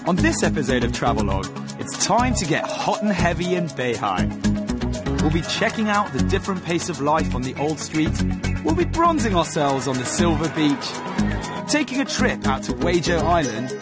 On this episode of Travelogue, it's time to get hot and heavy in Beihai. We'll be checking out the different pace of life on the old street. We'll be bronzing ourselves on the silver beach, taking a trip out to Guangxi Island,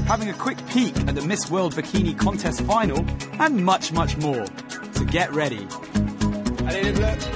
having a quick peek at the Miss World Bikini Contest final, and much, much more. So get ready. Allez les bleus!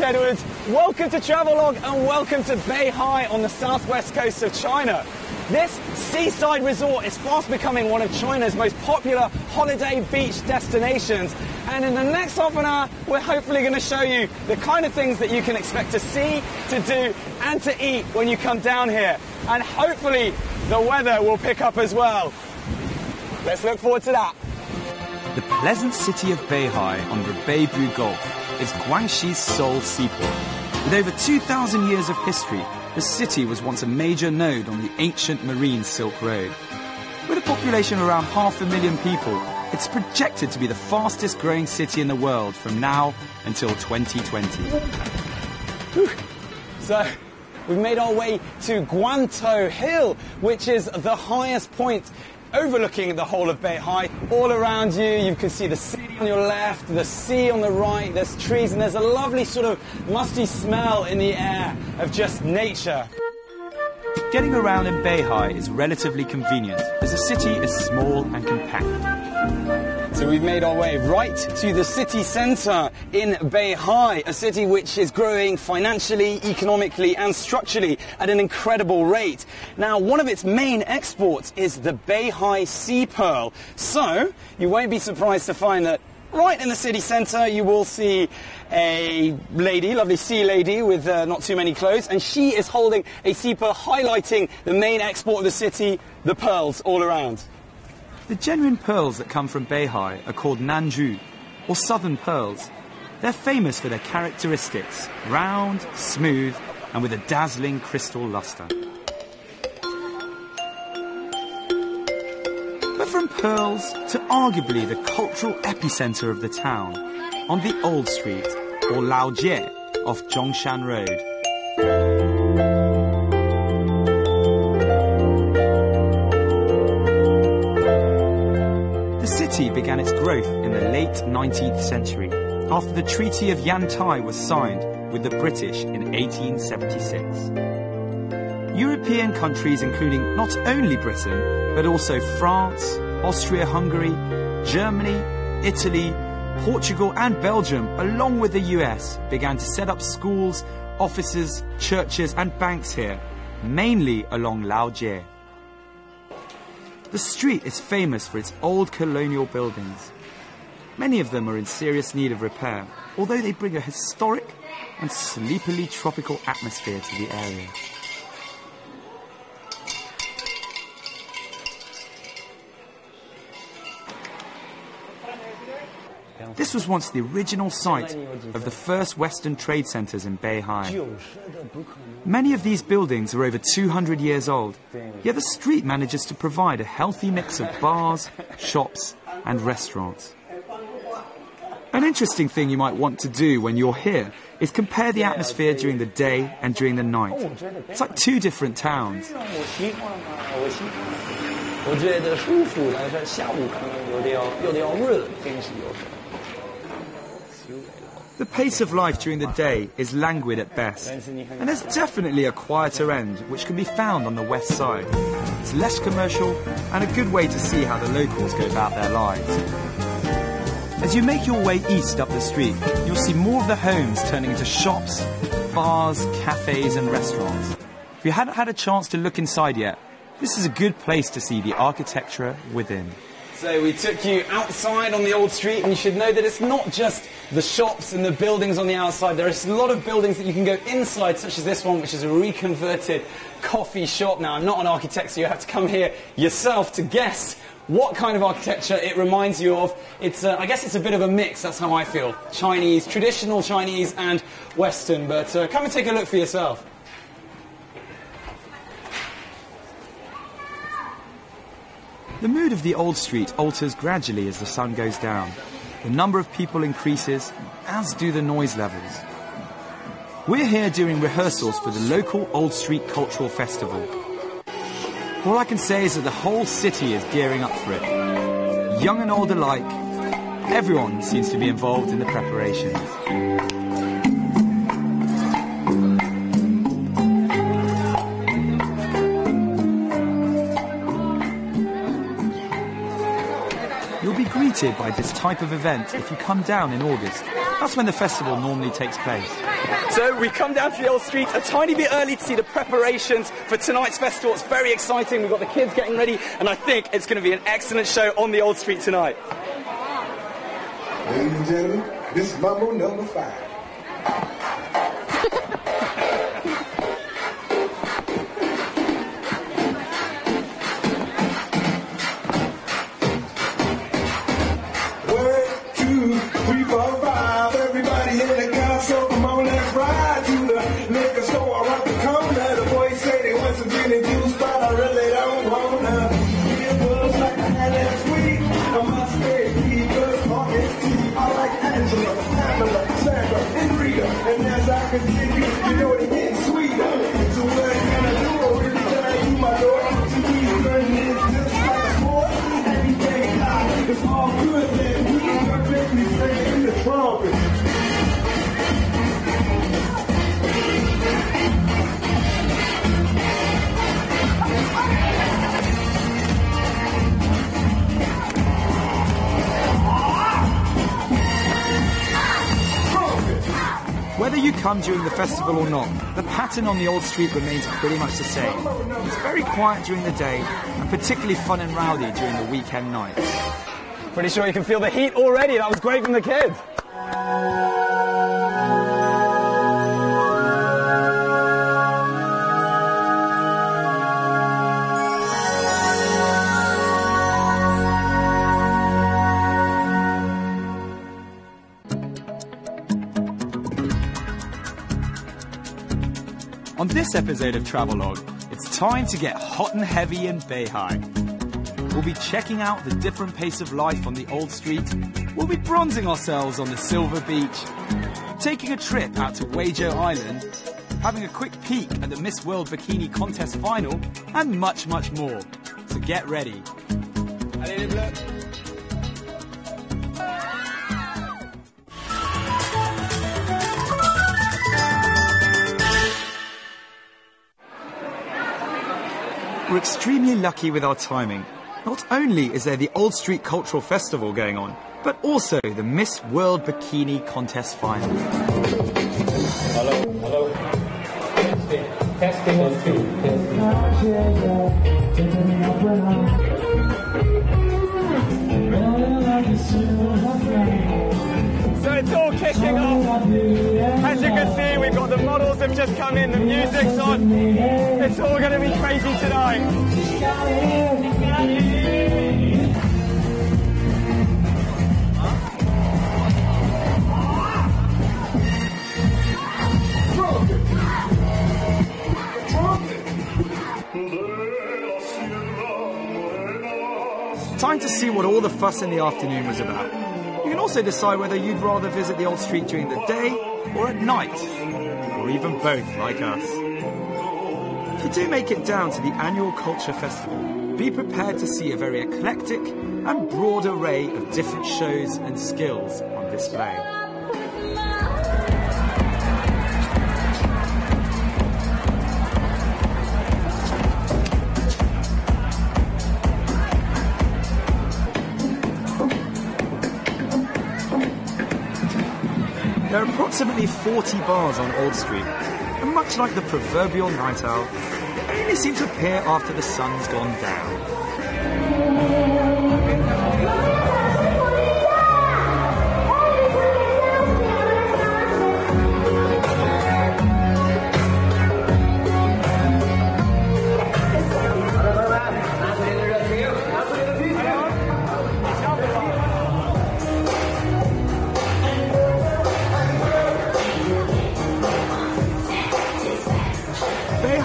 Edwards. Welcome to Travelogue and welcome to Beihai on the southwest coast of China. This seaside resort is fast becoming one of China's most popular holiday beach destinations, and in the next half an hour we're hopefully going to show you the kind of things that you can expect to see, to do and to eat when you come down here, and hopefully the weather will pick up as well. Let's look forward to that. The pleasant city of Beihai on the Beibu Gulf is Guangxi's sole seaport. With over 2,000 years of history, the city was once a major node on the ancient marine Silk Road. With a population of around 500,000 people, it's projected to be the fastest growing city in the world from now until 2020. So, we've made our way to Guantou Hill, which is the highest point overlooking the whole of Beihai. All around you, you can see the city on your left, the sea on the right, there's trees, and there's a lovely sort of musty smell in the air of just nature. Getting around in Beihai is relatively convenient, as the city is small and compact. So we've made our way right to the city centre in Beihai, a city which is growing financially, economically and structurally at an incredible rate. Now, one of its main exports is the Beihai sea pearl. So you won't be surprised to find that right in the city centre you will see a lady, lovely sea lady with not too many clothes, and she is holding a sea pearl highlighting the main export of the city, the pearls all around. The genuine pearls that come from Beihai are called Nanju, or southern pearls. They're famous for their characteristics, round, smooth, and with a dazzling crystal luster. But from pearls to arguably the cultural epicenter of the town, on the Old Street, or Laojie, off Zhongshan Road. Began its growth in the late 19th century, after the Treaty of Yantai was signed with the British in 1876. European countries, including not only Britain, but also France, Austria-Hungary, Germany, Italy, Portugal and Belgium, along with the US, began to set up schools, offices, churches and banks here, mainly along Laojie. The street is famous for its old colonial buildings. Many of them are in serious need of repair, although they bring a historic and sleepily tropical atmosphere to the area. This was once the original site of the first Western trade centres in Beihai. Many of these buildings are over 200 years old, yet the street manages to provide a healthy mix of bars, shops and restaurants. An interesting thing you might want to do when you're here is compare the atmosphere during the day and during the night. It's like two different towns. The pace of life during the day is languid at best, and there's definitely a quieter end which can be found on the west side. It's less commercial and a good way to see how the locals go about their lives. As you make your way east up the street, you'll see more of the homes turning into shops, bars, cafes and restaurants. If you hadn't had a chance to look inside yet, this is a good place to see the architecture within. So we took you outside on the old street, and you should know that it's not just the shops and the buildings on the outside. There are a lot of buildings that you can go inside, such as this one, which is a reconverted coffee shop. Now, I'm not an architect, so you have to come here yourself to guess what kind of architecture it reminds you of. It's, I guess it's a bit of a mix, that's how I feel. Chinese, traditional Chinese and Western, but come and take a look for yourself. The mood of the old street alters gradually as the sun goes down. The number of people increases, as do the noise levels. We're here during rehearsals for the local Old Street Cultural Festival. All I can say is that the whole city is gearing up for it. Young and old alike, everyone seems to be involved in the preparations. You'll be greeted by this type of event if you come down in August. That's when the festival normally takes place. So we come down to the old street a tiny bit early to see the preparations for tonight's festival. It's very exciting. We've got the kids getting ready, and I think it's going to be an excellent show on the old street tonight. Ladies and gentlemen, this is Mambo number 5. And as I continue, you know it gets sweeter. So what can I do? I really gotta do my Lord. To me, learning is just like a sport. Everything God, it's all good, man. We can perfectly play in the trumpet. Whether you come during the festival or not, the pattern on the old street remains pretty much the same. It's very quiet during the day, and particularly fun and rowdy during the weekend nights. Pretty sure you can feel the heat already. That was great from the kids. On this episode of Travelogue, it's time to get hot and heavy in Beihai. We'll be checking out the different pace of life on the old street. We'll be bronzing ourselves on the silver beach, taking a trip out to Guangxi Island, having a quick peek at the Miss World Bikini Contest final, and much, much more. So get ready. We're extremely lucky with our timing. Not only is there the Old Street Cultural Festival going on, but also the Miss World Bikini Contest final. Hello. Testing 1, 2. So it's all kicking off. As you can see, we've got the models have just come in, the music's on. It's all going to be crazy tonight. Time to see what all the fuss in the afternoon was about. You can also decide whether you'd rather visit the old street during the day or at night, or even both like us. If you do make it down to the annual Culture Festival, be prepared to see a very eclectic and broad array of different shows and skills on display. There are approximately 40 bars on Old Street, and much like the proverbial night owl, they only seem to appear after the sun's gone down.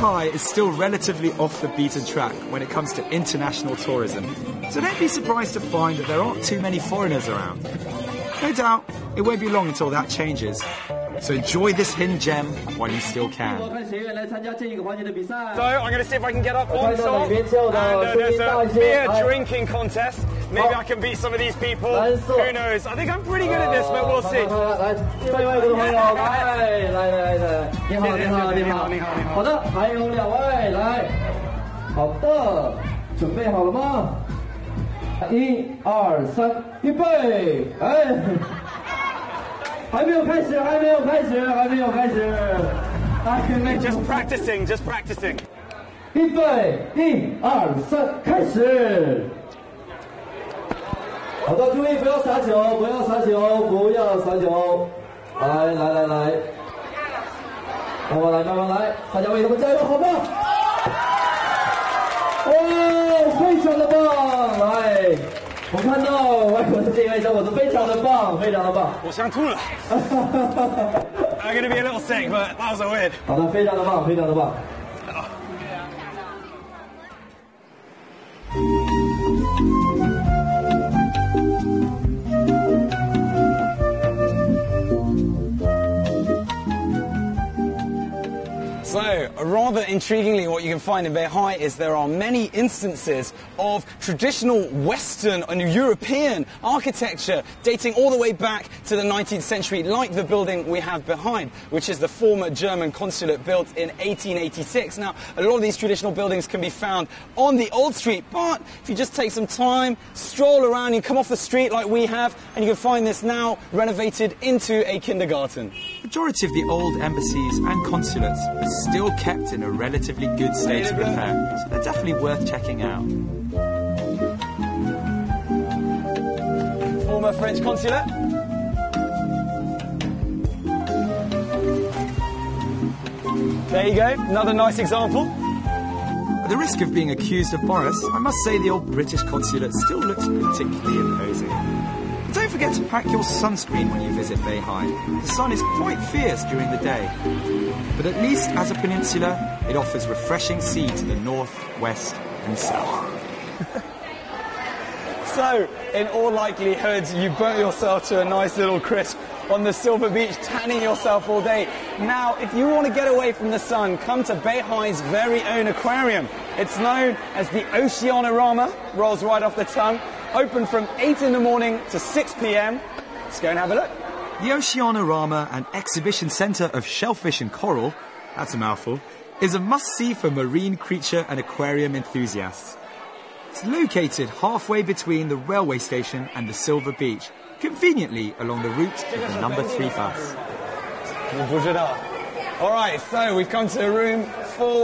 Beihai is still relatively off the beaten track when it comes to international tourism, so don't be surprised to find that there aren't too many foreigners around. No doubt, it won't be long until that changes. So enjoy this hidden gem while you still can. So I'm going to see if I can get up on top. And there's a beer drinking contest. Maybe I can beat some of these people. Who knows? I think I'm pretty good at this, but we'll see. 好的，还有2位来，好的，准备好了吗？1、2、3，预备，哎，还没有开始，还没有开始，还没有开始，还没有。Just practicing, just practicing. 预备，1、2、3，开始。好的，注意不要撒球，不要撒球，不要撒球。来来来来，慢慢来，慢慢来，大家为他们加油，好吗？哦，非常的棒！来，我看到外国的这位小伙子非常的棒，非常的棒。我想吐了。I'm going to be a little sick, but that was a win. 好的，非常的棒，非常的棒。So, rather intriguingly, what you can find in Beihai is there are many instances of traditional Western and European architecture dating all the way back to the 19th century, like the building we have behind, which is the former German consulate built in 1886. Now, a lot of these traditional buildings can be found on the old street, but if you just take some time, stroll around, you come off the street like we have, and you can find this now renovated into a kindergarten. The majority of the old embassies and consulates are still kept in a relatively good state of repair, so they're definitely worth checking out. Former French consulate. There you go, another nice example. At the risk of being accused of bias, I must say the old British consulate still looks particularly imposing. But don't forget to pack your sunscreen when you visit Beihai. The sun is quite fierce during the day. But at least as a peninsula, it offers refreshing sea to the north, west and south. So, in all likelihood, you burnt yourself to a nice little crisp on the Silver Beach, tanning yourself all day. Now, if you want to get away from the sun, come to Beihai's very own aquarium. It's known as the Oceanorama, rolls right off the tongue, open from 8 in the morning to 6 p.m. Let's go and have a look. The Oceanorama, an exhibition centre of shellfish and coral, that's a mouthful, is a must-see for marine creature and aquarium enthusiasts. It's located halfway between the railway station and the Silver Beach, conveniently along the route of the number 3 bus. All right, so we've come to a room full